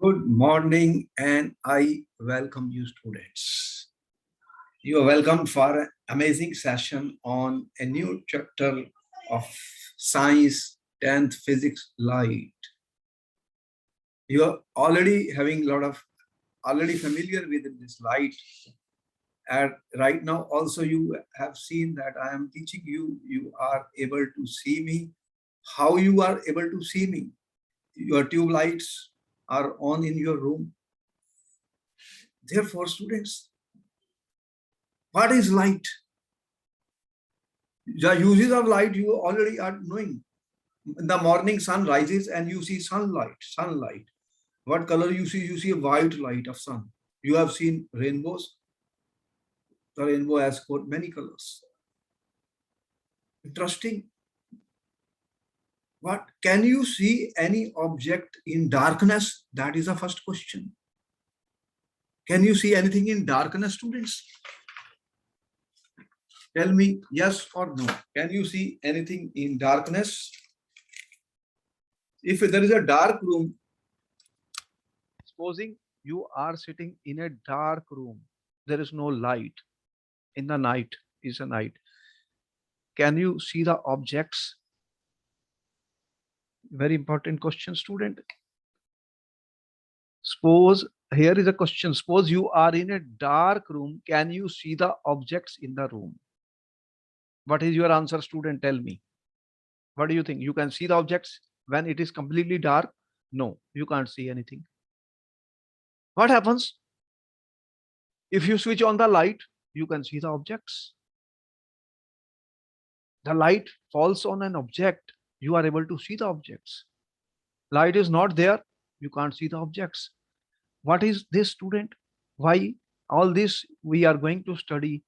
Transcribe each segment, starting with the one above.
Good morning, and I welcome you, students. You are welcome for an amazing session on a new chapter of Science 10th Physics Light. You are already having a lot of already familiar with this light, and right now also you have seen that I am teaching you. You are able to see me. How you are able to see me? Your tube lights are on in your room. Therefore, students, what is light? The uses of light you already are knowing. In the morning, sun rises and you see sunlight. What color you see? You see a white light of sun. You have seen rainbows. The rainbow has got many colors. Interesting. What can you see any object in darkness? That is the first question. Can you see anything in darkness, students? Tell me yes or no. Can you see anything in darkness? If there is a dark room, supposing you are sitting in a dark room, there is no light. In the night is a night. Can you see the objects? Very important question, student. Suppose here is a question. Suppose you are in a dark room. Can you see the objects in the room? What is your answer, student? Tell me. What do you think? You can see the objects when it is completely dark? No, you can't see anything. What happens? If you switch on the light, you can see the objects. The light falls on an object, you are able to see the objects. Light is not there, you can't see the objects. What is this, student? Why all this we are going to study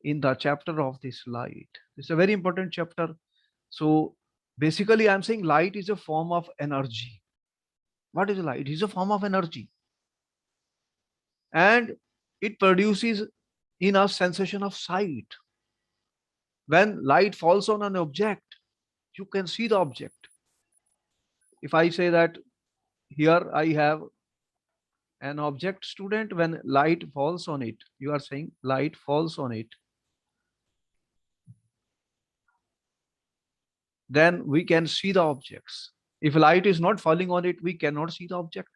in the chapter of this light? It's a very important chapter. So basically I'm saying light is a form of energy. What is light? It is a form of energy, and it produces in us sensation of sight. When light falls on an object, you can see the object. If I say that here I have an object, student, when light falls on it, you are saying light falls on it, then we can see the objects. If light is not falling on it, we cannot see the object.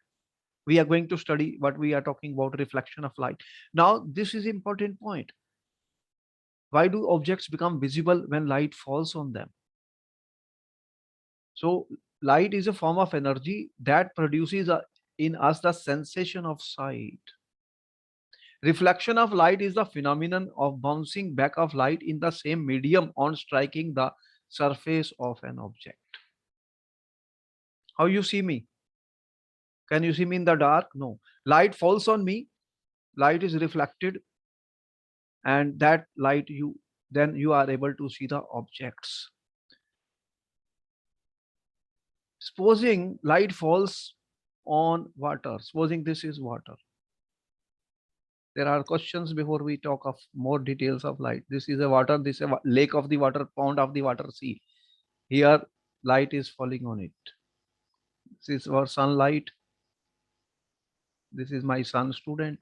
We are going to study what we are talking about, reflection of light. Now this is important point. Why do objects become visible when light falls on them? So light is a form of energy that produces in us the sensation of sight. Reflection of light is the phenomenon of bouncing back of light in the same medium on striking the surface of an object. How you see me? Can you see me in the dark? No. Light falls on me, light is reflected, and that light then you are able to see the objects. Supposing light falls on water, supposing this is water. There are questions before we talk of more details of light. This is a water, this is a lake of the water, pond of the water, sea. Here light is falling on it. This is our sunlight. This is my son, student.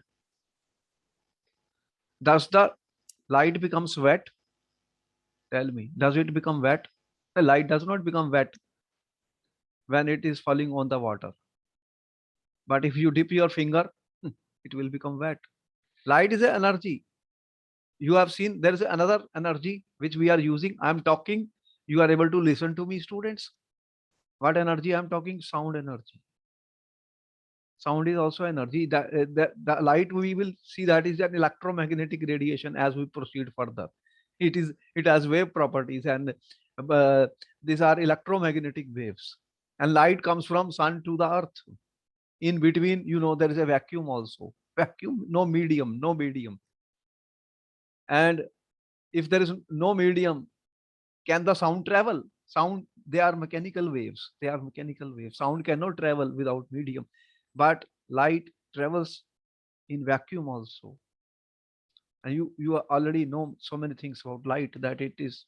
Does the light becomes wet? Tell me, does it become wet? The light does not become wet when it is falling on the water. But if you dip your finger, it will become wet. Light is an energy. You have seen there is another energy which we are using. I am talking, you are able to listen to me, students. What energy I am talking? Sound energy. Sound is also energy. The light we will see, that is an electromagnetic radiation. As we proceed further, it has wave properties, and these are electromagnetic waves. And light comes from sun to the earth. In between, there is a vacuum also. Vacuum, no medium. And if there is no medium, can the sound travel? Sound, they are mechanical waves. Sound cannot travel without medium. But light travels in vacuum also. And you already know so many things about light, that it is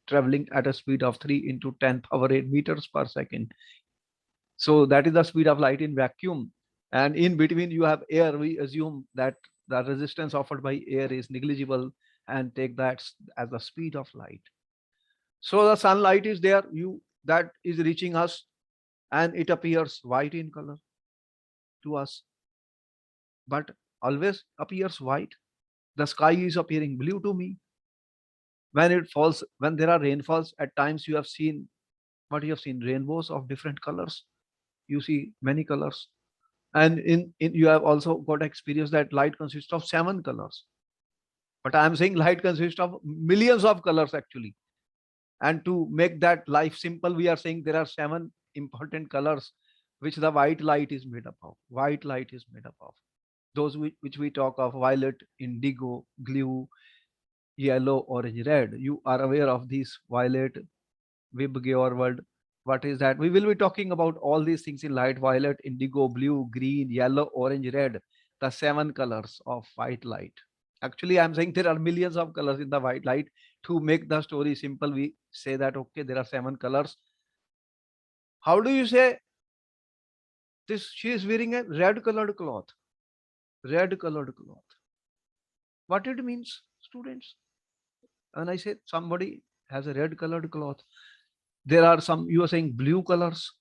traveling at a speed of 3 into 10 power 8 meters per second. So that is the speed of light in vacuum. and in between you have air. We assume that the resistance offered by air is negligible and take that as the speed of light. So the sunlight is there, you that is reaching us, and it appears white in color to us, but always appears white. The sky is appearing blue to me. When it falls, when there are rainfalls, at times you have seen, what you have seen, rainbows of different colors. You see many colors. And in you have also got experience that light consists of 7 colors. But I am saying light consists of millions of colors actually. And to make that life simple, we are saying there are 7 important colors which the white light is made up of. White light is made up of. Those which we talk of: violet, indigo, blue, yellow, orange, red. You are aware of these: violet, Vibgyor world. What is that? We will be talking about all these things in light: violet, indigo, blue, green, yellow, orange, red. The 7 colors of white light. Actually, I'm saying there are millions of colors in the white light. To make the story simple, we say that okay, there are 7 colors. How do you say this? She is wearing a red colored cloth. Red colored cloth. What it means, students? And I said somebody has a red colored cloth. There are some, you are saying blue colors.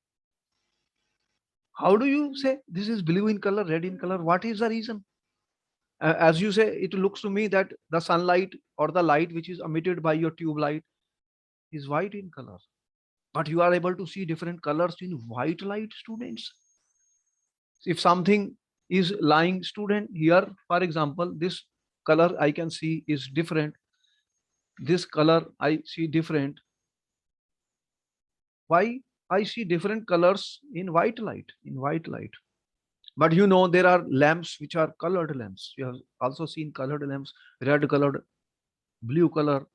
How do you say this is blue in color, red in color? What is the reason? As you say, it looks to me that the sunlight or the light which is emitted by your tube light is white in color. But you are able to see different colors in white light, students. If something is lying, student, here, for example, this color I can see is different. This color I see different. Why I see different colors in white light? In white light. But you know, there are lamps which are colored lamps. You have also seen colored lamps: red colored, blue color,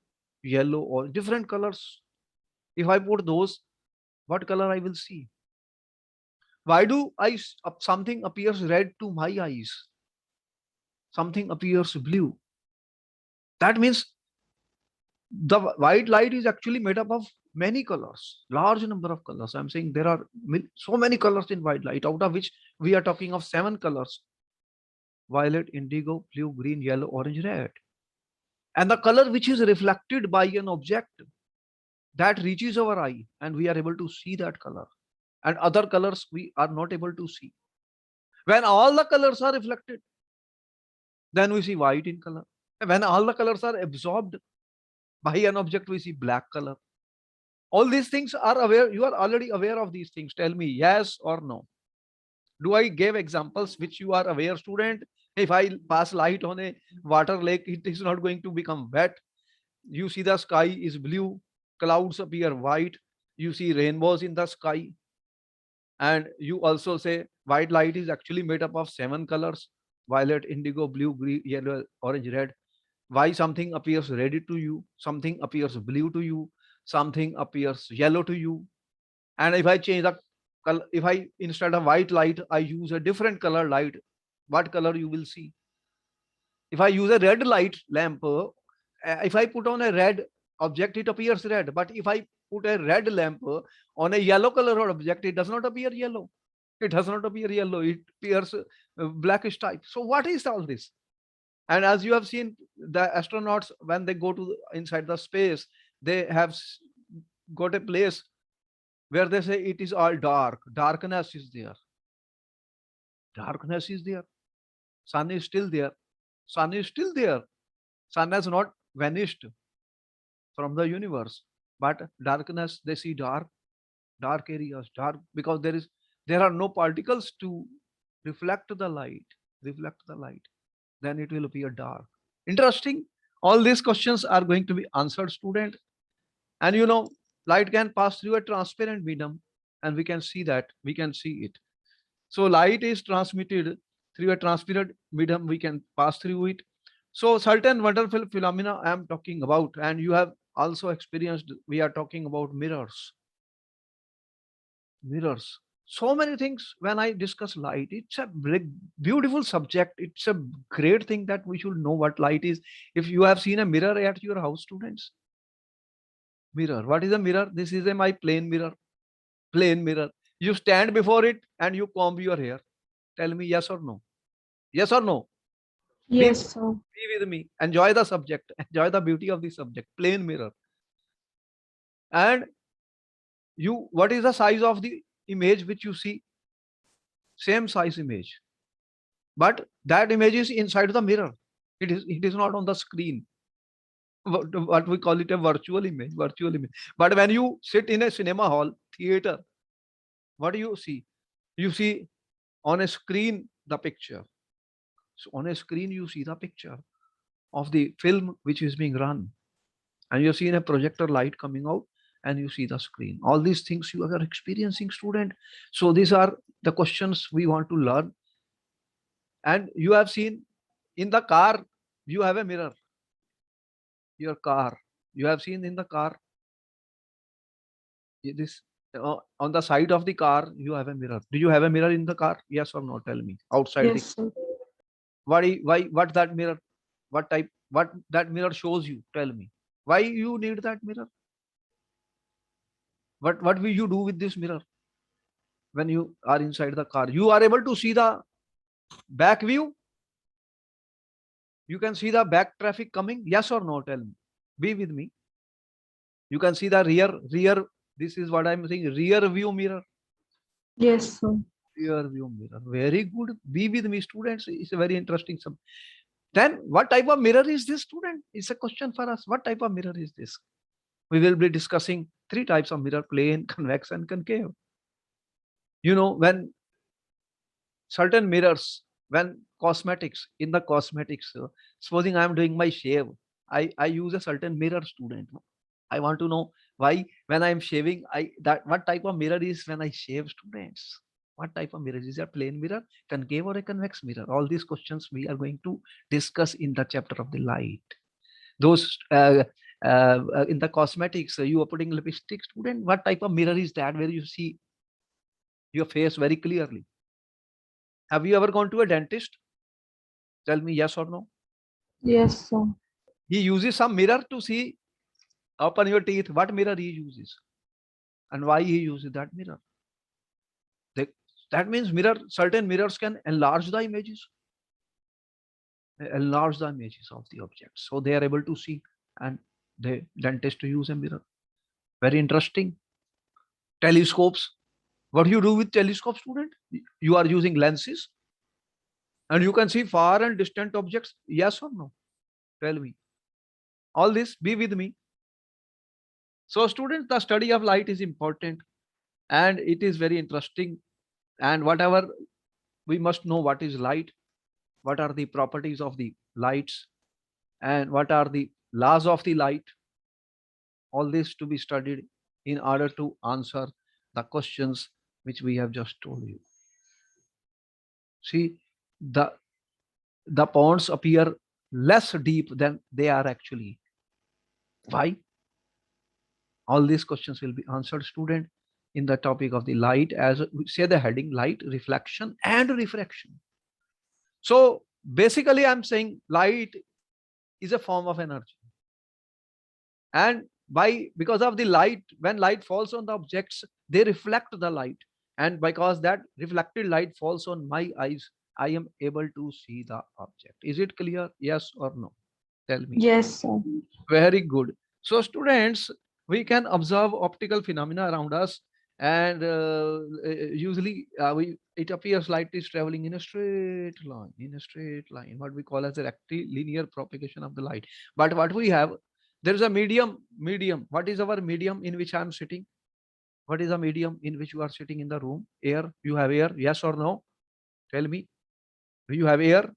yellow, or different colors. If I put those, what color I will see? Why do something appears red to my eyes? Something appears blue. That means the white light is actually made up of many colors, large number of colors. I'm saying there are so many colors in white light, out of which we are talking of 7 colors: violet, indigo, blue, green, yellow, orange, red. And the color which is reflected by an object that reaches our eye, and we are able to see that color, and other colors we are not able to see. When all the colors are reflected, then we see white in color. When all the colors are absorbed by an object, we see black color. All these things are aware, you are already aware of these things. Tell me yes or no. Do I give examples which you are aware, student? If I pass light on a water lake, it is not going to become wet. You see the sky is blue, clouds appear white, you see rainbows in the sky, and you also say white light is actually made up of 7 colors: violet, indigo, blue, green, yellow, orange, red. Why something appears red to you, something appears blue to you, something appears yellow to you? And if I change the color, if I, instead of white light, I use a different color light, what color you will see? If I use a red light lamp, if I put on a red object, it appears red. But if I put a red lamp on a yellow color object, it does not appear yellow. It does not appear yellow. It appears blackish type. So what is all this? And as you have seen, the astronauts, when they go to inside the space, they have got a place where they say it is all dark. Darkness is there. Darkness is there. Sun is still there. Sun is still there. Sun has not vanished from the universe. But darkness, they see dark, dark areas, dark, because there are no particles to reflect the light, reflect the light. Then it will appear dark. Interesting. All these questions are going to be answered, student. And you know, light can pass through a transparent medium, and we can see that, we can see it. So light is transmitted through a transparent medium, we can pass through it. So certain wonderful phenomena I am talking about, and you have also experienced, we are talking about mirrors. Mirrors. So many things when I discuss light, it's a beautiful subject. It's a great thing that we should know what light is. If you have seen a mirror at your house, students, mirror. What is a mirror? This is a my plain mirror. Plain mirror. You stand before it and you comb your hair. Tell me yes or no. Yes or no. Be, Yes, sir. be with me. Enjoy the subject. Enjoy the beauty of the subject. Plain mirror. And you, what is the size of the image which you see? Same size image. But that image is inside the mirror. It is not on the screen. What we call it a virtual image. Virtual image. But when you sit in a cinema hall, theater, what do you see? You see on a screen the picture. So on a screen you see the picture of the film which is being run, and you're seeing a projector light coming out, and you see the screen. All these things you are experiencing, student. So these are the questions we want to learn. And you have seen in the car, you have a mirror. Your car, you have seen in the car, this on the side of the car you have a mirror. Do you have a mirror in the car? Yes or no? Tell me. Outside the, Yes, sir. why what that mirror, what type, what that mirror shows you? Tell me. Why you need that mirror? What will you do with this mirror? When you are inside the car, you are able to see the back view. You can see the back traffic coming. Yes or no? Tell me. Be with me. You can see the rear. This is what I'm saying. Rear view mirror. Yes, sir. Rear view mirror. Very good. Be with me, students. It's a very interesting sub. Then what type of mirror is this, student? It's a question for us. What type of mirror is this? We will be discussing three types of mirror: plane, convex, and concave. When certain mirrors, when cosmetics, in the cosmetics, supposing I am doing my shave, I use a certain mirror, student. I want to know why when I am shaving, that what type of mirror is when I shave, students. What type of mirror is a plane mirror, concave, or a convex mirror? All these questions we are going to discuss in the chapter of the light. Those in the cosmetics, you are putting lipstick, student. What type of mirror is that where you see your face very clearly? Have you ever gone to a dentist? Tell me yes or no. Yes, sir. He uses some mirror to see open your teeth. What mirror he uses and why he uses that mirror? They, that means certain mirrors can enlarge the images, of the objects. So they are able to see, and the dentist use a mirror. Very interesting. Telescopes. What do you do with telescope, student? You are using lenses and you can see far and distant objects. Yes or no? Tell me. All this, be with me. So students, the study of light is important and it is very interesting. And whatever, we must know what is light, what are the properties of the lights, and what are the laws of the light. All this to be studied in order to answer the questions which we have just told you. See, the the ponds appear less deep than they are actually. Why? All these questions will be answered, student, in the topic of the light, as we say the heading: light, reflection, and refraction. So basically, I'm saying light is a form of energy. And because of the light, when light falls on the objects, they reflect the light. And because that reflected light falls on my eyes, I am able to see the object. Is it clear? Yes or no? Tell me. Yes, sir. Very good. So students, we can observe optical phenomena around us, and usually we it appears light is traveling in a straight line, what we call as a rectilinear propagation of the light. But what we have, there is a medium. What is our medium in which I am sitting? What is the medium in which you are sitting in the room? Air. You have air? Yes or no? Tell me. Do you have air?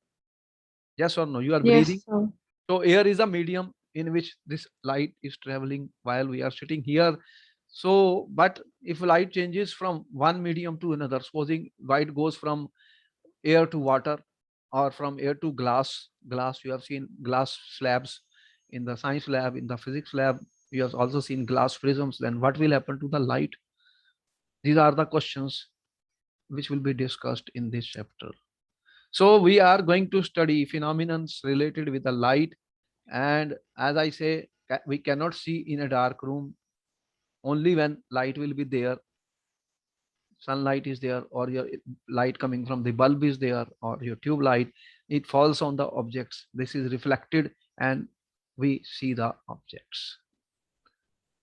Yes or no? You are breathing. Yes, sir. So air is a medium in which this light is traveling while we are sitting here. So, but if light changes from one medium to another, supposing light goes from air to water or from air to glass, you have seen glass slabs in the science lab, in the physics lab, you have also seen glass prisms. Then what will happen to the light? These are the questions which will be discussed in this chapter. So we are going to study phenomena related with the light. And as I say, we cannot see in a dark room. Only when light will be there, sunlight is there, or your light coming from the bulb is there, or your tube light, it falls on the objects. This is reflected and we see the objects.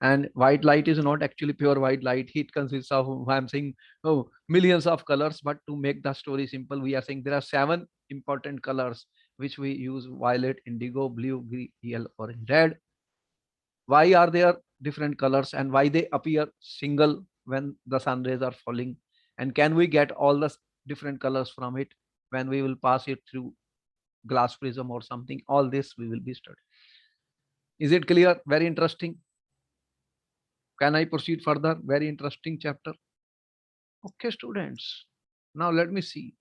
And white light is not actually pure white light. It consists of, I'm saying, oh, millions of colors. But to make the story simple, we are saying there are 7 important colors which we use: violet, indigo, blue, green, yellow, orange, red. Why are there different colors and why they appear single when the sun rays are falling? And can we get all the different colors from it when we will pass it through glass prism or something? All this we will be studying. Is it clear? Very interesting. Can I proceed further? Very interesting chapter. Okay, students. Now let me see.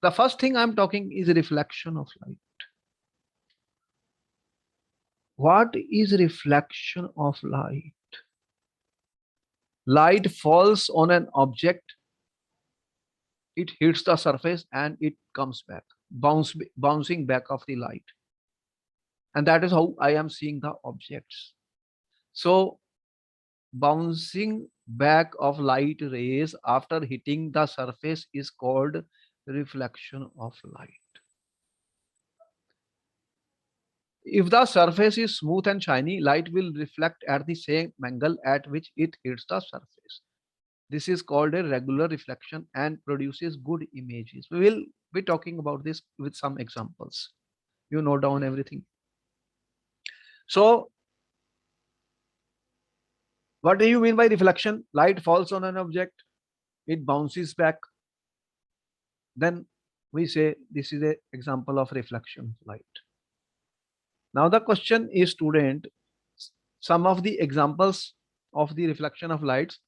The first thing I'm talking is reflection of light. What is reflection of light? Light falls on an object, it hits the surface and it comes back, bouncing back of the light. And that is how I am seeing the objects. So bouncing back of light rays after hitting the surface is called reflection of light. If the surface is smooth and shiny, light will reflect at the same angle at which it hits the surface. This is called a regular reflection and produces good images. We will be talking about this with some examples. You note down everything. So, what do you mean by reflection? Light falls on an object, it bounces back. Then we say this is an example of reflection of light. Now the question is, student, some of the examples of the reflection of lights,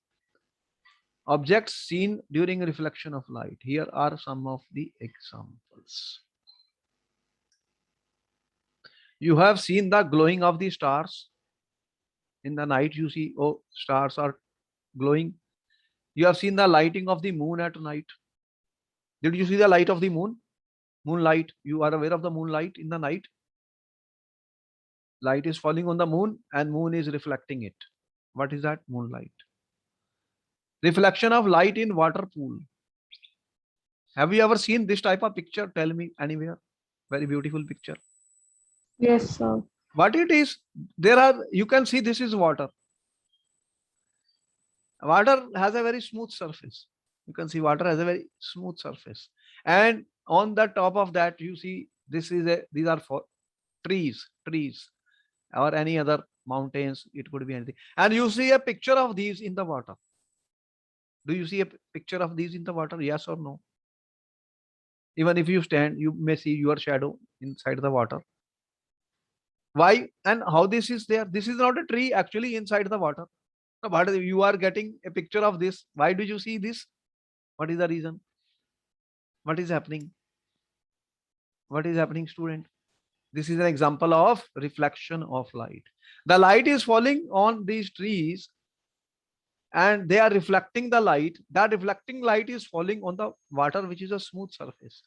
objects seen during reflection of light. Here are some of the examples. You have seen the glowing of the stars. In the night, you see, oh, stars are glowing. You have seen the lighting of the moon at night. Did you see the light of the moon? Moonlight. You are aware of the moonlight in the night? Light is falling on the moon and moon is reflecting it. What is that? Moonlight. Reflection of light in water pool. Have you ever seen this type of picture? Tell me anywhere. Very beautiful picture. Yes, sir. What it is, there are, you can see this is water. Water has a very smooth surface. You can see water has a very smooth surface. And on the top of that, you see this is a, these are for trees, or any other mountains. It could be anything. And you see a picture of these in the water. Do you see a picture of these in the water? Yes or no? Even if you stand, you may see your shadow inside the water. Why and how this is there? This is not a tree actually inside the water. But you are getting a picture of this. Why do you see this? What is the reason? What is happening? What is happening, student? This is an example of reflection of light. The light is falling on these trees and they are reflecting the light. That reflecting light is falling on the water, which is a smooth surface.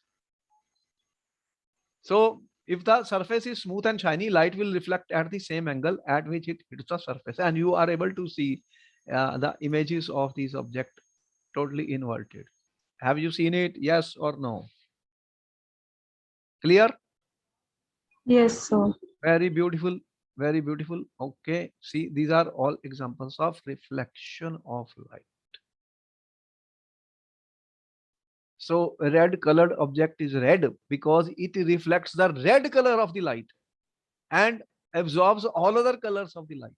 So if the surface is smooth and shiny, light will reflect at the same angle at which it hits the surface. And you are able to see the images of these objects totally inverted. Have you seen it? Yes or no? Clear? Yes, sir. Very beautiful. Very beautiful. Okay. See, these are all examples of reflection of light. So a red colored object is red because it reflects the red color of the light and absorbs all other colors of the light.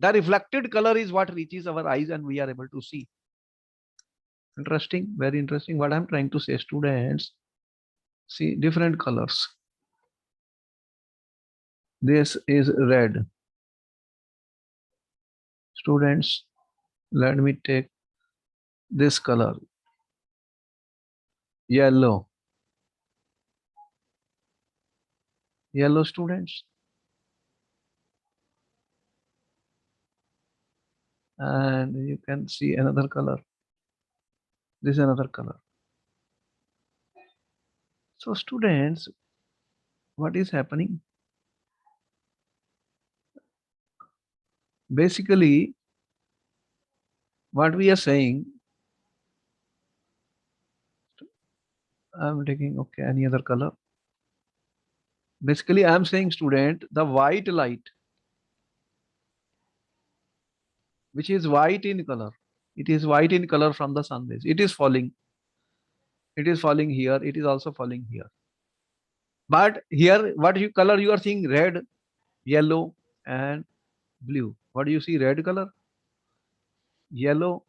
The reflected color is what reaches our eyes and we are able to see. Interesting, very interesting. What I'm trying to say, students, see different colors. This is red. Students, let me take this color. Yellow. Yellow, students. And you can see another color. This is another color. So students, what is happening? Basically, what we are saying, I'm taking, okay, any other color. Basically, I'm saying, student, the white light, which is white in color, it is white in color from the sun rays. It is falling. It is falling here. It is also falling here. But here, what you color you are seeing? Red, yellow, and blue. What do you see? Red color, yellow,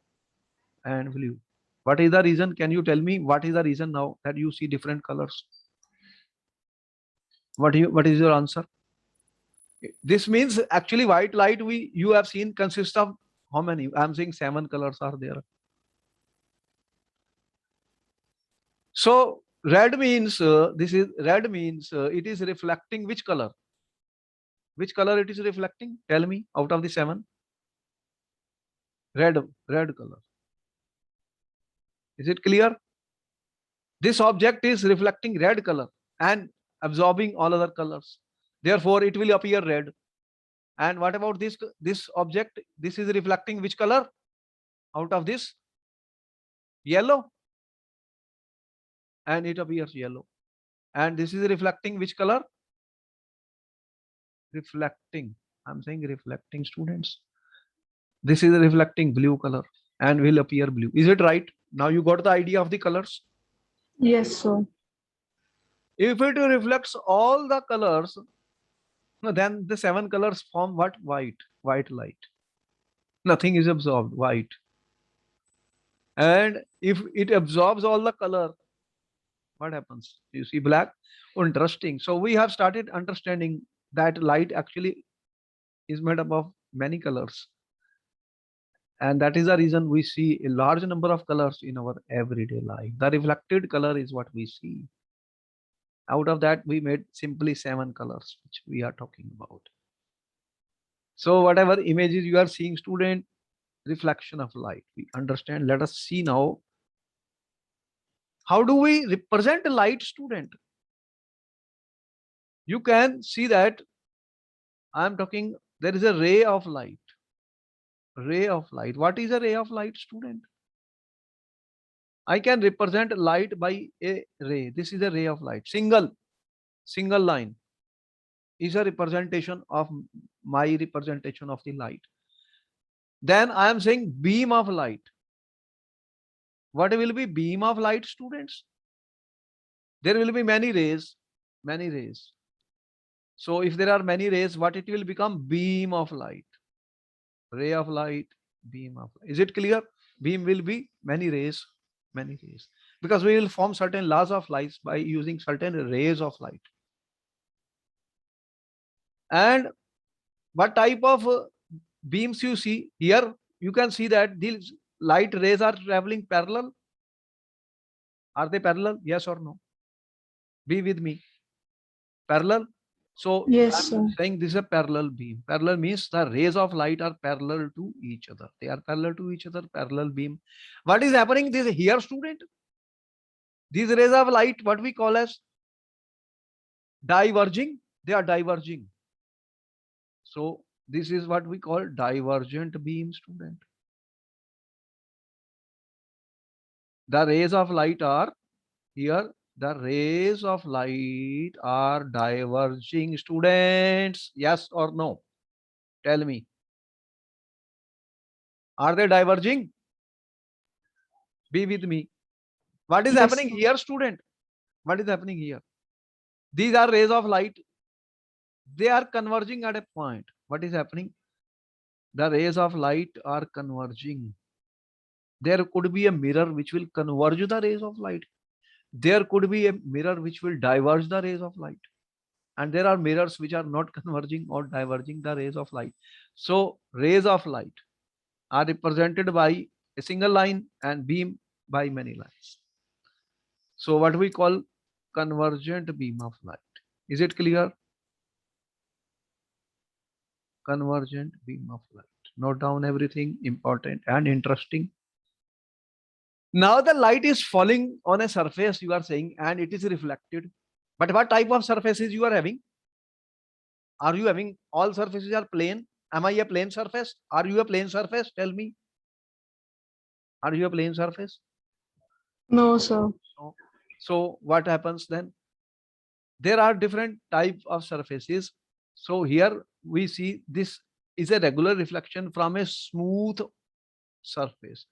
and blue. What is the reason? Can you tell me what is the reason now that you see different colors? What is your answer? This means actually white light you have seen consists of how many? I'm saying 7 colors are there. So red means it is reflecting which color? Which color it is reflecting? Tell me out of the 7. Red color. Is it clear? This object is reflecting red color and absorbing all other colors. Therefore, it will appear red. And what about this object? This is reflecting which color? Out of this? Yellow. And it appears yellow. And this is reflecting which color? Reflecting. I'm saying reflecting, students. This is reflecting blue color and will appear blue. Is it right? Now you got the idea of the colors. Yes, sir. If it reflects all the colors, then the 7 colors form what? White light. Nothing is absorbed, white. And if it absorbs all the color, what happens? You see black? Oh, interesting. So we have started understanding that light actually is made up of many colors. And that is the reason we see a large number of colors in our everyday life. The reflected color is what we see. Out of that, we made simply 7 colors, which we are talking about. So whatever images you are seeing, student, reflection of light, we understand. Let us see now, how do we represent light, student? You can see that I'm talking, there is a ray of light. Ray of light. What is a ray of light, student? I can represent light by a ray. This is a ray of light. Single line is a representation of my representation of the light. Then I am saying beam of light. What will be beam of light, students? There will be many rays, many rays. So if there are many rays, what it will become? Beam of light. Ray of light, beam of light. Is it clear? Beam will be many rays, because we will form certain laws of light by using certain rays of light. And what type of beams you see here? You can see that these light rays are traveling parallel. Are they parallel? Yes or no? Be with me. Parallel. So Yes, I'm sir. saying this is a parallel beam. Parallel means the rays of light are parallel to each other. They are parallel to each other, parallel beam. What is happening this here, student? These rays of light, what we call as diverging, they are diverging. So this is what we call divergent beam, student. The rays of light are here. The rays of light are diverging, students. Yes or no? Tell me. Are they diverging? Be with me. What is Yes, happening sir. here, student? What is happening here? These are rays of light. They are converging at a point. What is happening? The rays of light are converging. There could be a mirror which will converge the rays of light. There could be a mirror which will diverge the rays of light. And there are mirrors which are not converging or diverging the rays of light. So rays of light are represented by a single line and beam by many lines. So what we call convergent beam of light. Is it clear? Convergent beam of light. Note down everything important and interesting. Now the light is falling on a surface, you are saying, and it is reflected. But what type of surfaces you are having? Are you having all surfaces are plane? Am I a plane surface? Are you a plane surface? Tell me. Are you a plane surface? No, sir. No. So what happens then? There are different type of surfaces. So here we see this is a regular reflection from a smooth surface.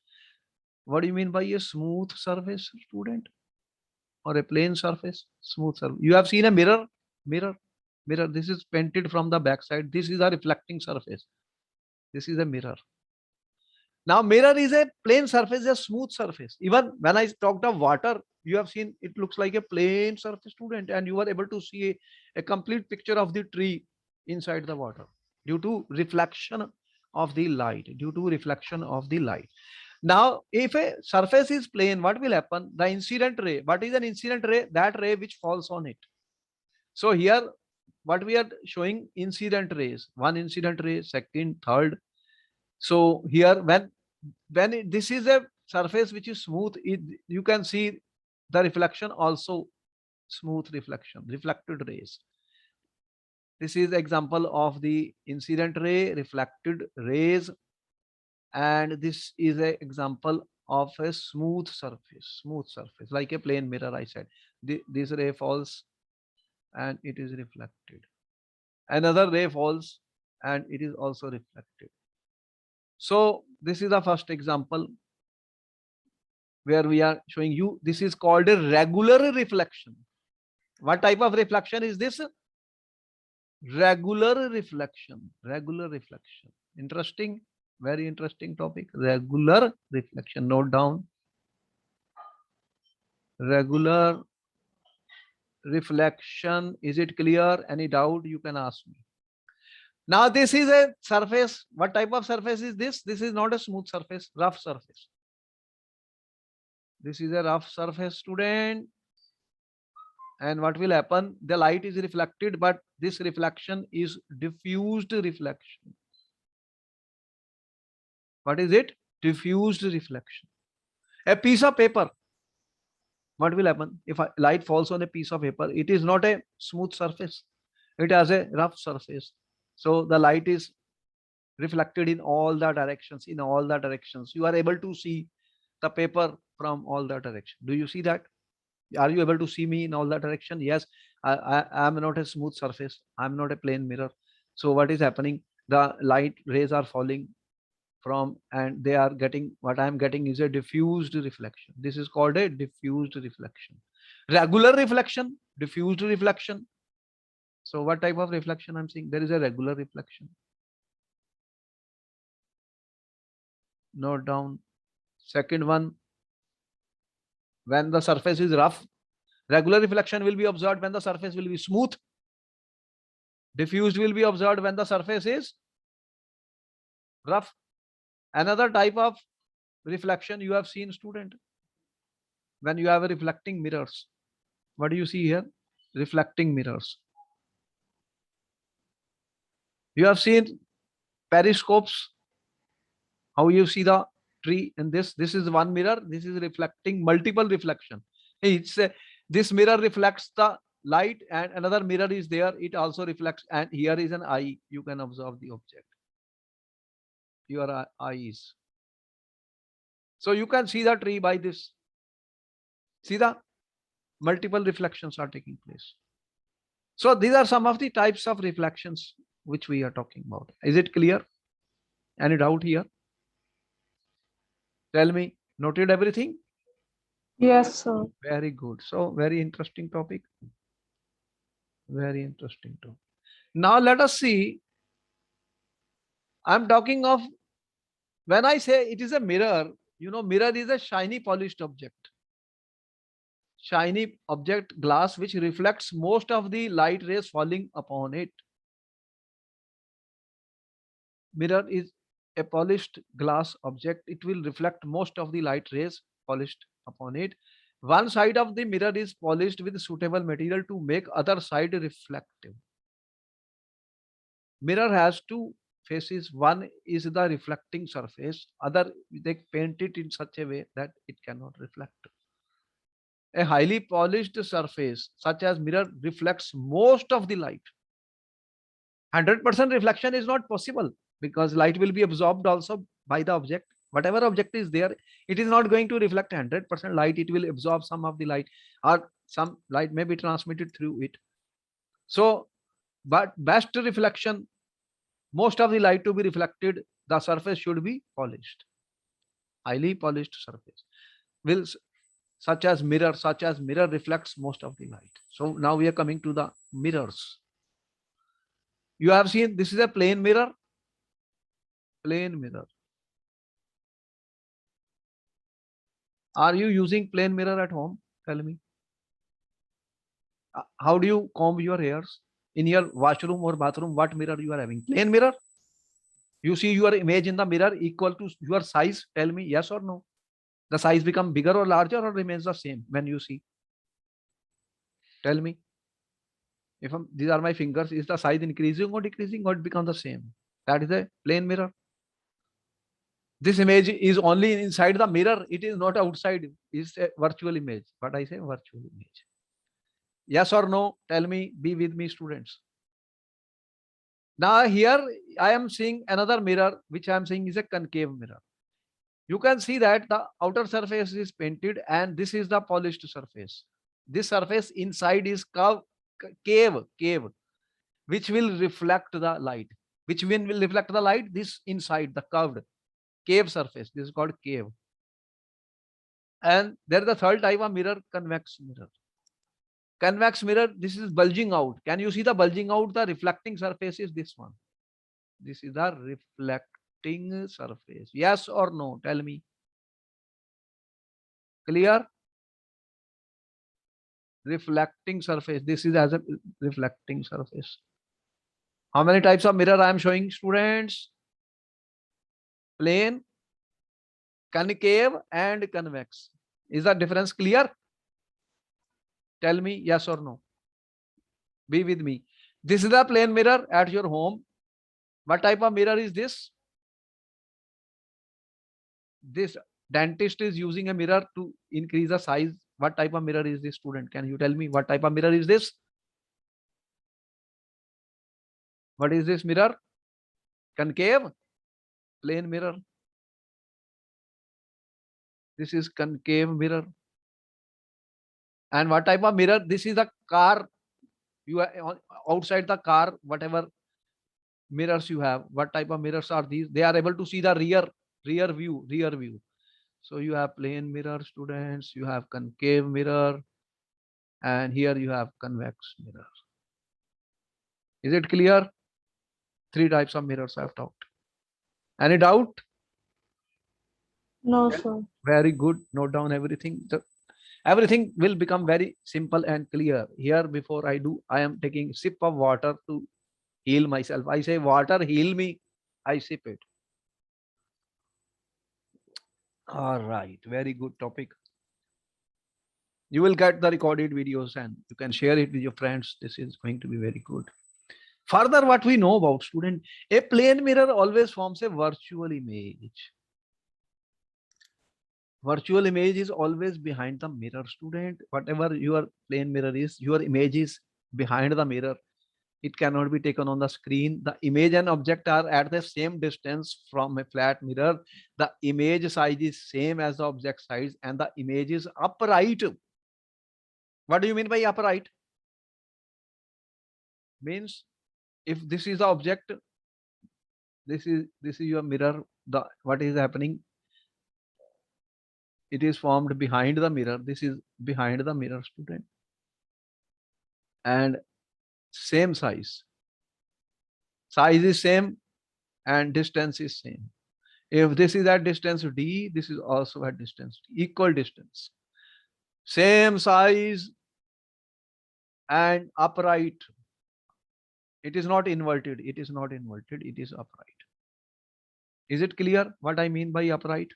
What do you mean by a smooth surface, student? Or a plane surface? Smooth surface. You have seen a mirror, mirror, mirror. This is painted from the back side. This is a reflecting surface. This is a mirror. Now mirror is a plane surface, a smooth surface. Even when I talked of water, you have seen it looks like a plane surface, student, and you are able to see a complete picture of the tree inside the water due to reflection of the light, due to reflection of the light. Now, if a surface is plane, what will happen? The incident ray, what is an incident ray? That ray which falls on it. So here, what we are showing incident rays, one incident ray, second, third. So here, this is a surface which is smooth, you can see the reflection also smooth reflection, reflected rays. This is example of the incident ray, reflected rays, and this is an example of a smooth surface, like a plane mirror. I said this ray falls and it is reflected. Another ray falls and it is also reflected. So this is the first example where we are showing you. This is called a regular reflection. What type of reflection is this? Regular reflection. Regular reflection. Interesting. Very interesting topic. Regular reflection. Note down. Regular reflection. Is it clear? Any doubt? You can ask me. Now this is a surface. What type of surface is this? This is not a smooth surface, rough surface. This is a rough surface, student. And what will happen? The light is reflected, but this reflection is diffused reflection. What is it? Diffused reflection. A piece of paper. What will happen? If light falls on a piece of paper, it is not a smooth surface. It has a rough surface. So the light is reflected in all the directions, in all the directions. You are able to see the paper from all the directions. Do you see that? Are you able to see me in all the direction? Yes, I am not a smooth surface. I'm not a plane mirror. So what is happening? The light rays are falling from, and they are getting, what I am getting is a diffused reflection. This is called a diffused reflection. Regular reflection, diffused reflection. So what type of reflection I'm seeing? There is a regular reflection. Note down. Second one, when the surface is rough, regular reflection will be observed when the surface will be smooth. Diffused will be observed when the surface is rough. Another type of reflection you have seen, student, when you have a reflecting mirrors. What do you see here? Reflecting mirrors. You have seen periscopes, how you see the tree in this. This is one mirror. This is reflecting multiple reflection. It's this mirror reflects the light, and another mirror is there. It also reflects, and here is an eye. You can observe the object. Your eyes. So you can see the tree by this. See the multiple reflections are taking place. So these are some of the types of reflections which we are talking about. Is it clear? Any doubt here? Tell me. Noted everything? Yes, sir. Very good. So very interesting topic. Very interesting topic. Now let us see. I'm talking of, when I say it is a mirror, you know, mirror is a shiny polished object. Shiny object, glass, which reflects most of the light rays falling upon it. Mirror is a polished glass object. It will reflect most of the light rays polished upon it. One side of the mirror is polished with suitable material to make other side reflective. Mirror has two faces. One is the reflecting surface, other they paint it in such a way that it cannot reflect. A highly polished surface such as mirror reflects most of the light. 100% reflection is not possible because light will be absorbed also by the object. Whatever object is there, it is not going to reflect 100% light. It will absorb some of the light, or some light may be transmitted through it. So, but best reflection, most of the light to be reflected, the surface should be polished, highly polished surface. Will such as mirror reflects most of the light. So now we are coming to the mirrors. You have seen this is a plane mirror. Plane mirror. Are you using plane mirror at home? Tell me. How do you comb your hairs? In your washroom or bathroom, what mirror you are having? Plane mirror? You see your image in the mirror equal to your size? Tell me yes or no. The size become bigger or larger or remains the same when you see? Tell me. If these are my fingers, is the size increasing or decreasing, or it becomes the same? That is a plane mirror. This image is only inside the mirror. It is not outside. It's a virtual image. But I say virtual image. Yes or no? Tell me. Be with me, students. Now here I am seeing another mirror, which I am saying is a concave mirror. You can see that the outer surface is painted and this is the polished surface. This surface inside is cave, which will reflect the light. Which will reflect the light? This inside the curved cave surface. This is called cave. And there is the third type of mirror, convex mirror. Convex mirror, this is bulging out. Can you see the bulging out? The reflecting surface is this one. This is the reflecting surface. Yes or no? Tell me. Clear? Reflecting surface. This is as a reflecting surface. How many types of mirror I am showing, students? Plane, concave, and convex. Is the difference clear? Tell me yes or no. Be with me. This is the plane mirror at your home. What type of mirror is this? This dentist is using a mirror to increase the size. What type of mirror is this, student? Can you tell me what type of mirror is this? What is this mirror? Concave? Plane mirror? This is concave mirror. And what type of mirror? This is the car. You are outside the car, whatever mirrors you have. What type of mirrors are these? They are able to see the rear view. So you have plane mirror, students. You have concave mirror. And here you have convex mirror. Is it clear? 3 types of mirrors I have talked. Any doubt? No, sir. Very good. Note down everything. Everything will become very simple and clear. Here, before I do, I am taking a sip of water to heal myself. I say, water, heal me. I sip it. All right. Very good topic. You will get the recorded videos and you can share it with your friends. This is going to be very good. Further, what we know about, student, a plane mirror always forms a virtual image. Virtual image is always behind the mirror, student. Whatever your plane mirror is, your image is behind the mirror. It cannot be taken on the screen. The image and object are at the same distance from a flat mirror. The image size is same as the object size and the image is upright. What do you mean by upright? Means if this is the object, this is your mirror. What is happening? It is formed behind the mirror. This is behind the mirror, student. And same size. Size is same and distance is same. If this is at distance D, this is also at distance D, equal distance. Same size and upright. It is not inverted. It is not inverted. It is upright. Is it clear what I mean by upright?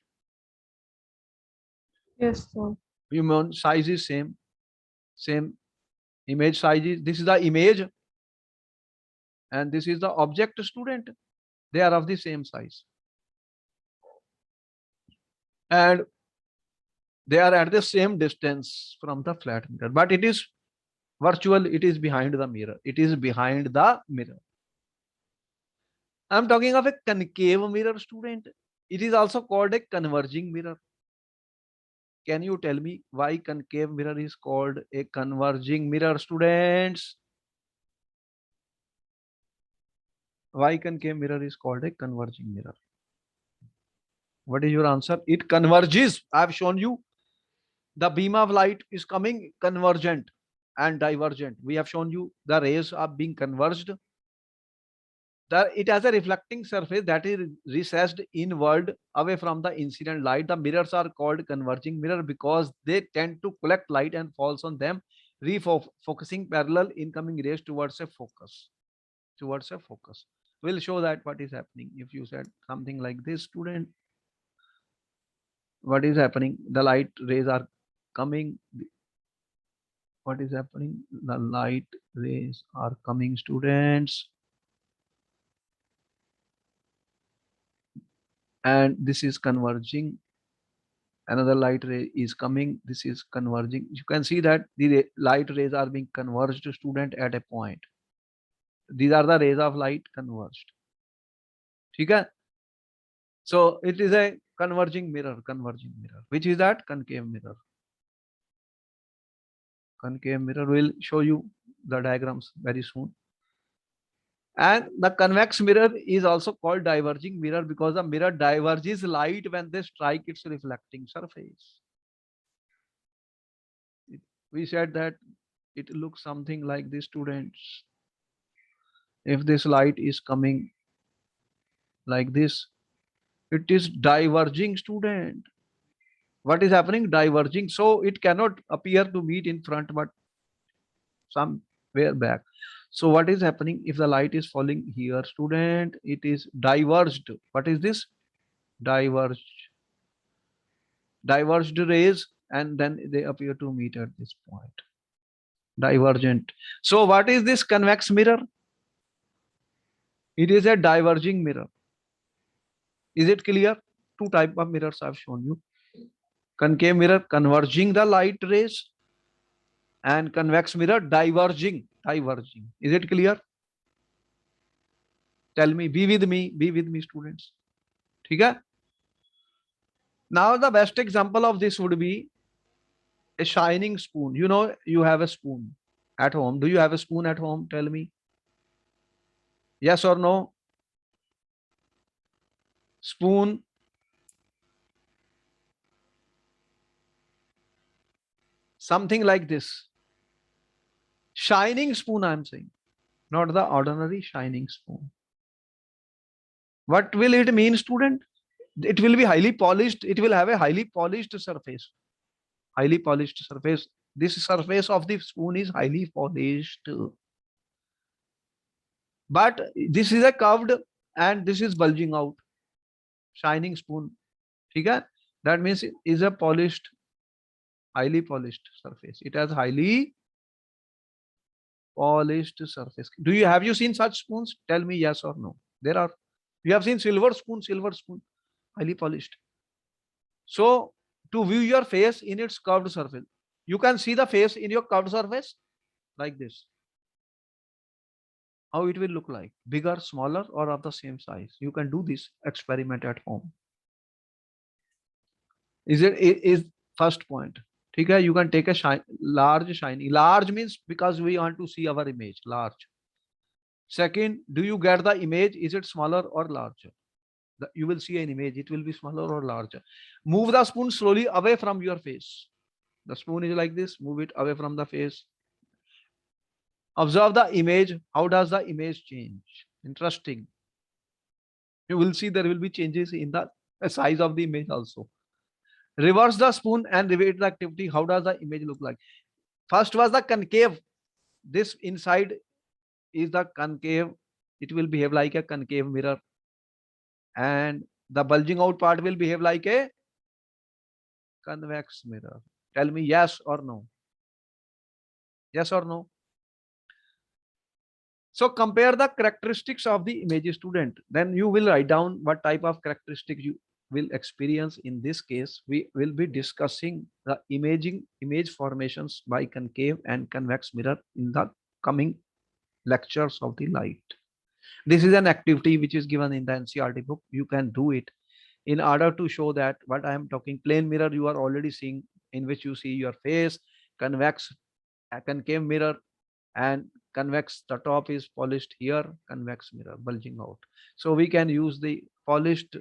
Yes, sir. You mean size is same. Same image size is, this is the image and this is the object, student. They are of the same size. And they are at the same distance from the flat mirror. But it is virtual. It is behind the mirror. It is behind the mirror. I'm talking of a concave mirror, student. It is also called a converging mirror. Can you tell me why concave mirror is called a converging mirror, students? Why concave mirror is called a converging mirror? What is your answer? It converges. I have shown you the beam of light is coming convergent and divergent. We have shown you the rays are being converged. It has a reflecting surface that is recessed inward away from the incident light. The mirrors are called converging mirror because they tend to collect light and falls on them, refocusing parallel incoming rays towards a focus. Towards a focus. We'll show that what is happening. If you said something like this, student, what is happening? The light rays are coming. What is happening? The light rays are coming, students. And this is converging. Another light ray is coming. This is converging. You can see that the light rays are being converged, student, at a point. These are the rays of light converged. Okay? So it is a converging mirror, which is that concave mirror. Concave mirror will show you the diagrams very soon. And the convex mirror is also called diverging mirror because the mirror diverges light when they strike its reflecting surface. We said that it looks something like this, students. If this light is coming like this, it is diverging, student. What is happening? Diverging. So it cannot appear to meet in front, but somewhere back. So what is happening if the light is falling here, student? It is diverged. What is this? Diverged. Diverged rays, and then they appear to meet at this point. Divergent. So what is this convex mirror? It is a diverging mirror. Is it clear? Two type of mirrors I've shown you. Concave mirror converging the light rays, and convex mirror diverging. Is it clear? Tell me, be with me, students. Okay? Now the best example of this would be a shining spoon. You know, you have a spoon at home. Do you have a spoon at home? Tell me. Yes or no? Spoon. Something like this. Shining spoon, I'm saying. Not the ordinary shining spoon. What will it mean, student? It will be highly polished. It will have a highly polished surface. Highly polished surface. This surface of the spoon is highly polished. But this is a curved and this is bulging out. Shining spoon. Okay? That means it is a polished, highly polished surface. It has highly polished surface. Have you seen such spoons? Tell me yes or no. There are. You have seen silver spoon, highly polished. So to view your face in its curved surface, you can see the face in your curved surface like this. How it will look like, bigger, smaller, or of the same size. You can do this experiment at home. Is first point. Okay, you can take a large shiny. Large means because we want to see our image. Large. Second, do you get the image? Is it smaller or larger? You will see an image. It will be smaller or larger. Move the spoon slowly away from your face. The spoon is like this. Move it away from the face. Observe the image. How does the image change? Interesting. You will see there will be changes in the size of the image also. Reverse the spoon and repeat the activity. How does the image look like? First was the concave. This inside is the concave. It will behave like a concave mirror. And the bulging out part will behave like a convex mirror. Tell me yes or no. Yes or no? So compare the characteristics of the image, student. Then you will write down what type of characteristic you will experience. In this case, we will be discussing the image formations by concave and convex mirror in the coming lectures of the light. This is an activity which is given in the NCERT book. You can do it in order to show that what I am talking. Plane mirror you are already seeing, in which you see your face. Convex, a concave mirror, and convex, the top is polished here, convex mirror bulging out. So we can use the polished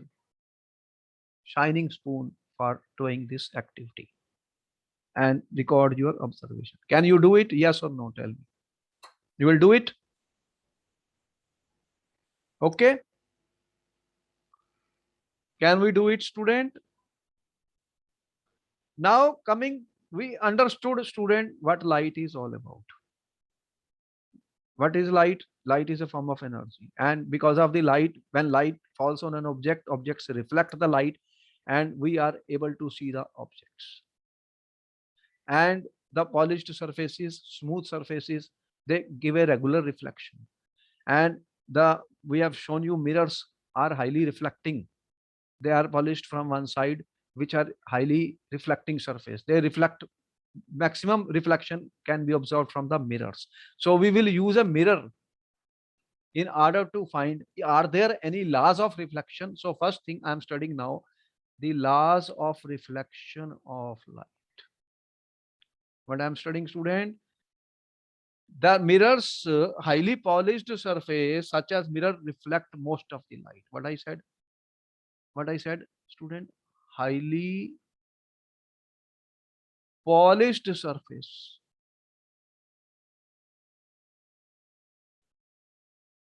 shining spoon for doing this activity and record your observation. Can you do it? Yes or no? Tell me. You will do it? Okay. Can we do it, student? Now coming, we understood, student, what light is all about. What is light? Light is a form of energy, and because of the light, when light falls on an object, objects reflect the light, and we are able to see the objects. And the polished surfaces, smooth surfaces, they give a regular reflection. And the we have shown you mirrors are highly reflecting. They are polished from one side, which are highly reflecting surface. They reflect, maximum reflection can be observed from the mirrors. So we will use a mirror in order to find, are there any laws of reflection. So first thing I'm studying now, the laws of reflection of light. What I'm studying, student, the mirrors, highly polished surface such as mirror reflect most of the light. What I said, student, highly polished surface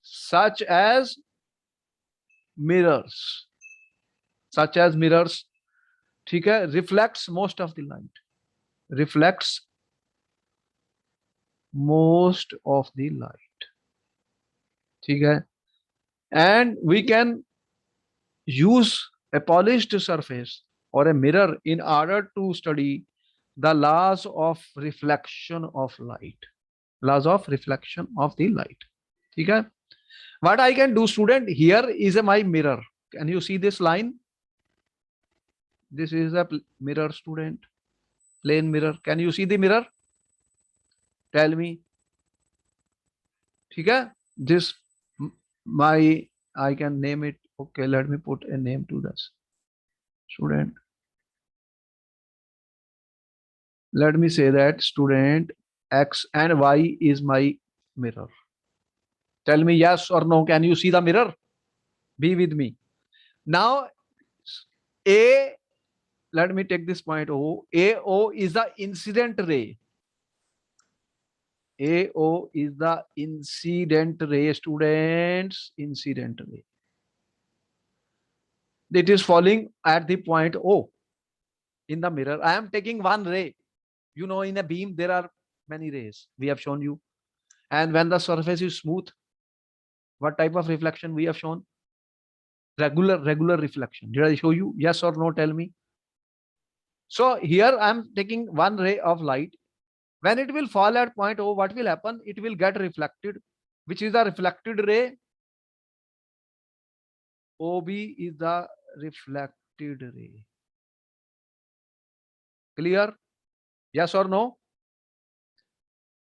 such as mirrors, such as mirrors, ठीक है, reflects most of the light, reflects most of the light, ठीक है. And we can use a polished surface or a mirror in order to study the laws of reflection of light, laws of reflection of the light, ठीक है. What I can do, student, here is a my mirror. Can you see this line? This is a mirror, student, plane mirror. Can you see the mirror? Tell me. ठीक है. This my, I can name it. Okay, let me put a name to this, student. Let me say that, student, X and Y is my mirror. Tell me yes or no. Can you see the mirror? Be with me. Now, A, let me take this point O. AO is the incident ray. AO is the incident ray, students, incident ray. It is falling at the point O in the mirror. I am taking one ray. You know, in a beam, there are many rays. We have shown you. And when the surface is smooth, what type of reflection we have shown? Regular reflection. Did I show you? Yes or no? Tell me. So here I am taking one ray of light. When it will fall at point O, what will happen? It will get reflected. Which is the reflected ray? OB is the reflected ray. Clear? Yes or no?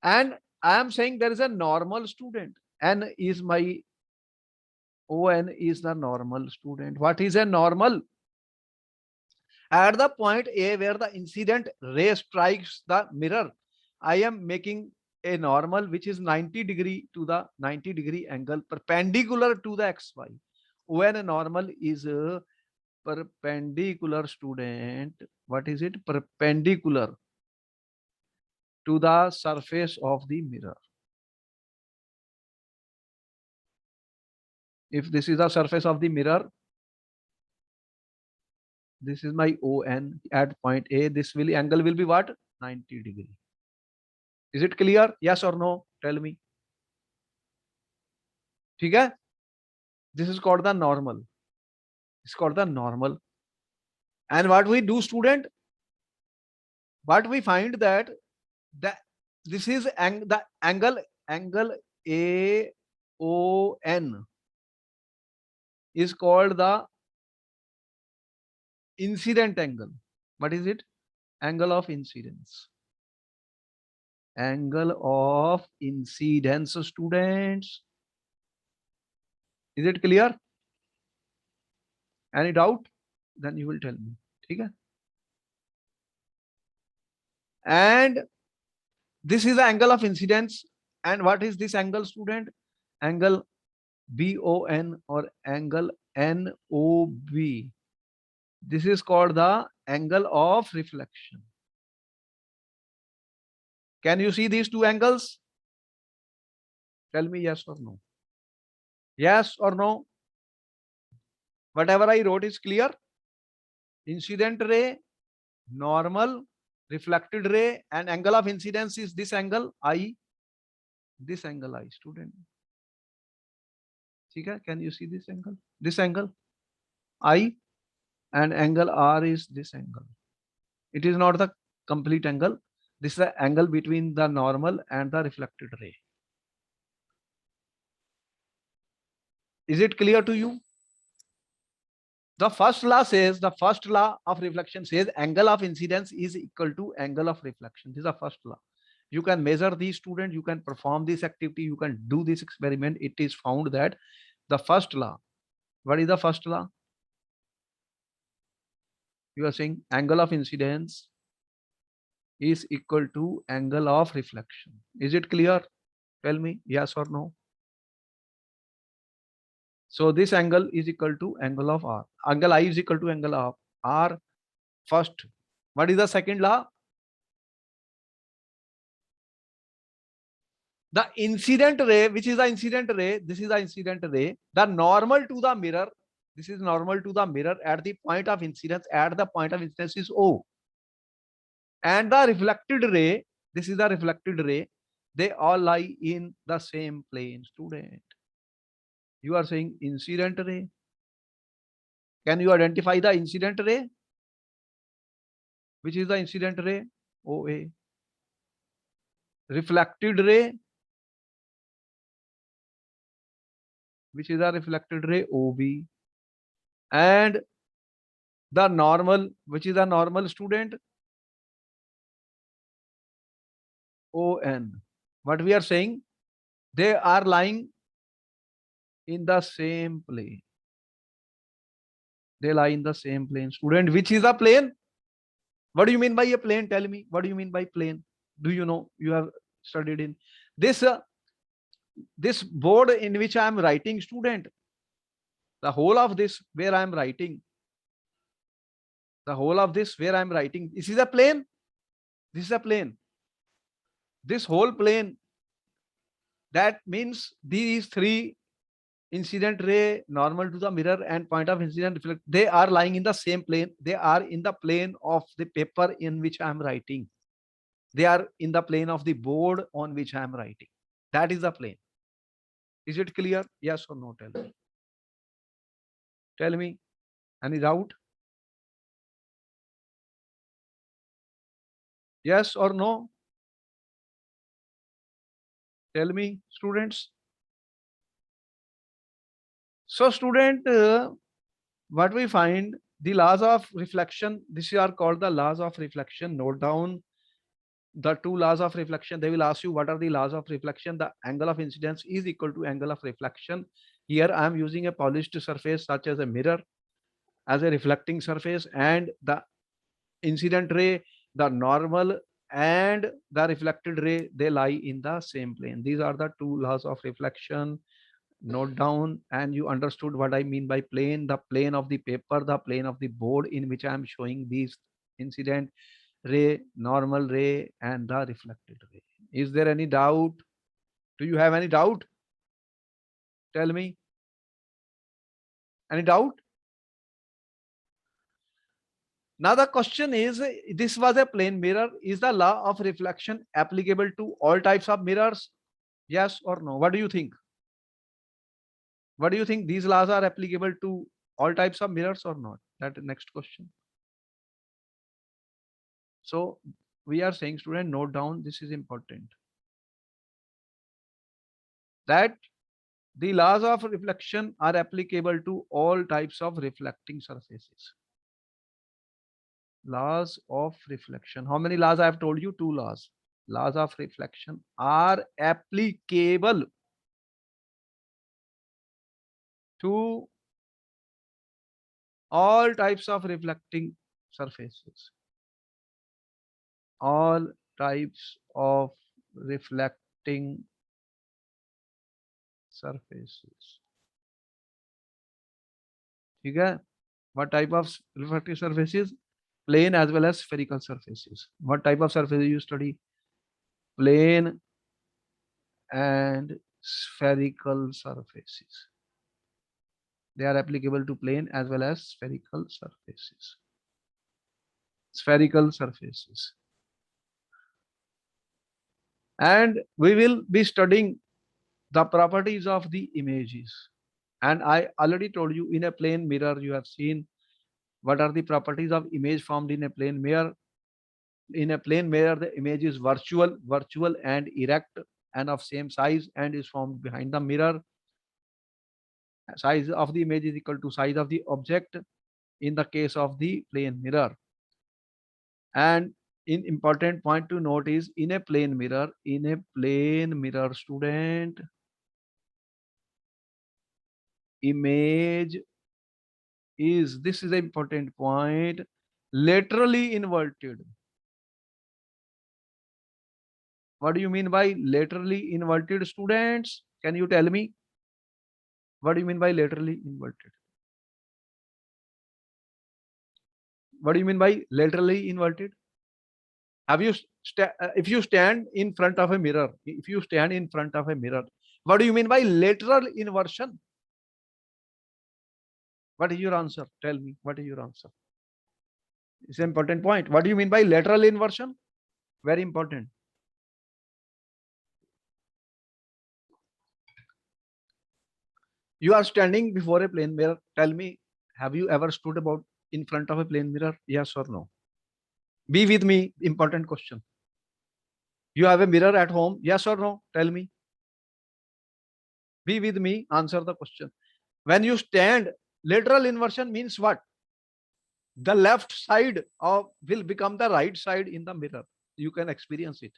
And I am saying there is a normal, student. N is my, ON is the normal, student. What is a normal? At the point A where the incident ray strikes the mirror, I am making a normal which is 90° to the 90° angle perpendicular to the XY. When a normal is a perpendicular, student, what is it? Perpendicular to the surface of the mirror. If this is the surface of the mirror, this is my ON at point A, this will angle will be what? 90°. Is it clear? Yes or no? Tell me. ठीक है? This is called the normal. It's called the normal. And what we do, student? What we find that this is the angle AON is called the incident angle. What is it? Angle of incidence. Angle of incidence, students. Is it clear? Any doubt? then you will tell me. ठीक है? And this is the angle of incidence. And what is this angle, student? Angle BON or angle NOB. This is called the angle of reflection. Can you see these two angles? Tell me yes or no. Yes or no? Whatever I wrote is clear. Incident ray, normal, reflected ray, and angle of incidence is this angle I. This angle I, student. Okay, can you see this angle? This angle I, and angle R is this angle. It is not the complete angle. This is the angle between the normal and the reflected ray. Is it clear to you? The first law of reflection says angle of incidence is equal to angle of reflection. This is the first law. You can measure these, students, you can perform this activity, you can do this experiment. It is found that the first law, what is the first law? You are saying angle of incidence is equal to angle of reflection. Is it clear? Tell me yes or no. So this angle is equal to angle of R. Angle I is equal to angle of R first. What is the second law? The incident ray, which is the incident ray, this is the incident ray, the normal to the mirror, this is normal to the mirror at the point of incidence, is O. And the reflected ray, this is the reflected ray, they all lie in the same plane, student. You are saying incident ray. Can you identify the incident ray? Which is the incident ray? OA. Reflected ray, which is the reflected ray? OB. And the normal, which is the normal, student? ON. What we are saying? They are lying in the same plane. They lie in the same plane. Student, which is a plane? What do you mean by a plane? Tell me. What do you mean by plane? Do you know? You have studied in this this board in which I am writing, student. The whole of this where I am writing. The whole of this where I am writing. This is a plane. This is a plane. This whole plane. That means these three, incident ray, normal to the mirror, and point of incident reflect, they are lying in the same plane. They are in the plane of the paper in which I am writing. They are in the plane of the board on which I am writing. That is the plane. Is it clear? Yes or no? Tell me. Tell me. Any doubt? Yes or no? Tell me, students. So, student, what we find, the laws of reflection, these are called the laws of reflection. Note down the two laws of reflection. They will ask you what are the laws of reflection. The angle of incidence is equal to angle of reflection. Here I am using a polished surface such as a mirror as a reflecting surface, and the incident ray, the normal and the reflected ray, they lie in the same plane. These are the two laws of reflection. Note down, and you understood what I mean by plane. The plane of the paper, the plane of the board in which I am showing these incident ray, normal ray, and the reflected ray. Is there any doubt? Do you have any doubt? Tell me. Any doubt? Now the question is, this was a plane mirror. Is the law of reflection applicable to all types of mirrors? Yes or no? What do you think? What do you think? These laws are applicable to all types of mirrors or not? That is next question. So we are saying, student, note down, this is important. That the laws of reflection are applicable to all types of reflecting surfaces. Laws of reflection. How many laws I have told you? Two laws. Laws of reflection are applicable to all types of reflecting surfaces, all types of reflecting surfaces. ठीक है? What type of reflective surfaces? Plane as well as spherical surfaces. What type of surfaces you study? Plane and spherical surfaces. They are applicable to plane as well as spherical surfaces. Spherical surfaces. And we will be studying the properties of the images. And I already told you, in a plane mirror, you have seen what are the properties of image formed in a plane mirror. In a plane mirror, the image is virtual and erect and of same size and is formed behind the mirror. Size of the image is equal to size of the object in the case of the plane mirror. And in important point to note is, in a plane mirror, student, image is, this is an important point, laterally inverted. What do you mean by laterally inverted, students? Can you tell me? What do you mean by laterally inverted? What do you mean by laterally inverted? Have you if you stand in front of a mirror, what do you mean by lateral inversion? What is your answer? Tell me, what is your answer? It's an important point. What do you mean by lateral inversion? Very important. You are standing before a plane mirror. Tell me, have you ever stood about in front of a plane mirror? Yes or no? Be with me. Important question. You have a mirror at home? Yes or no? Tell me. Be with me. Answer the question. When you stand, lateral inversion means what? The left side of will become the right side in the mirror. You can experience it.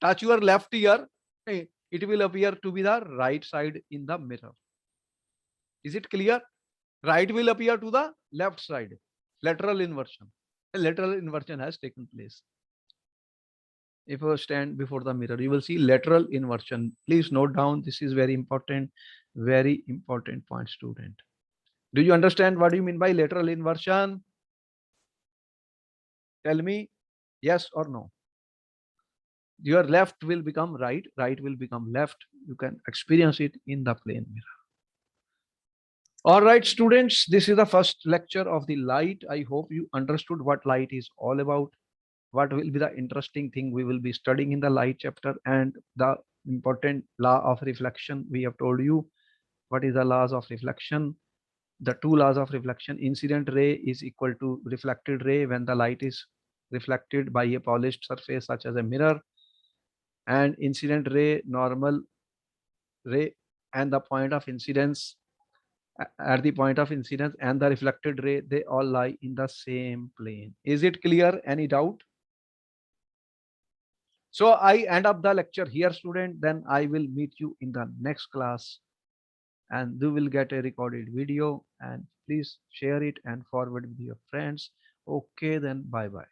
Touch your left ear, it will appear to be the right side in the mirror. Is it clear? Right will appear to the left side. Lateral inversion. A lateral inversion has taken place. If you stand before the mirror, you will see lateral inversion. Please note down. This is very important point, student. Do you understand what you mean by lateral inversion? Tell me yes or no. Your left will become right, right will become left. You can experience it in the plane mirror. All right, students, this is the first lecture of the light. I hope you understood what light is all about. What will be the interesting thing we will be studying in the light chapter, and the important law of reflection. We have told you what is the laws of reflection. The two laws of reflection: incident ray is equal to reflected ray when the light is reflected by a polished surface such as a mirror, and incident ray, normal ray, and the point of incidence at the point of incidence and the reflected ray, they all lie in the same plane. Is it clear? Any doubt? So I end up the lecture here, student. Then I will meet you in the next class, and you will get a recorded video, and please share it and forward with your friends. Okay, then bye bye.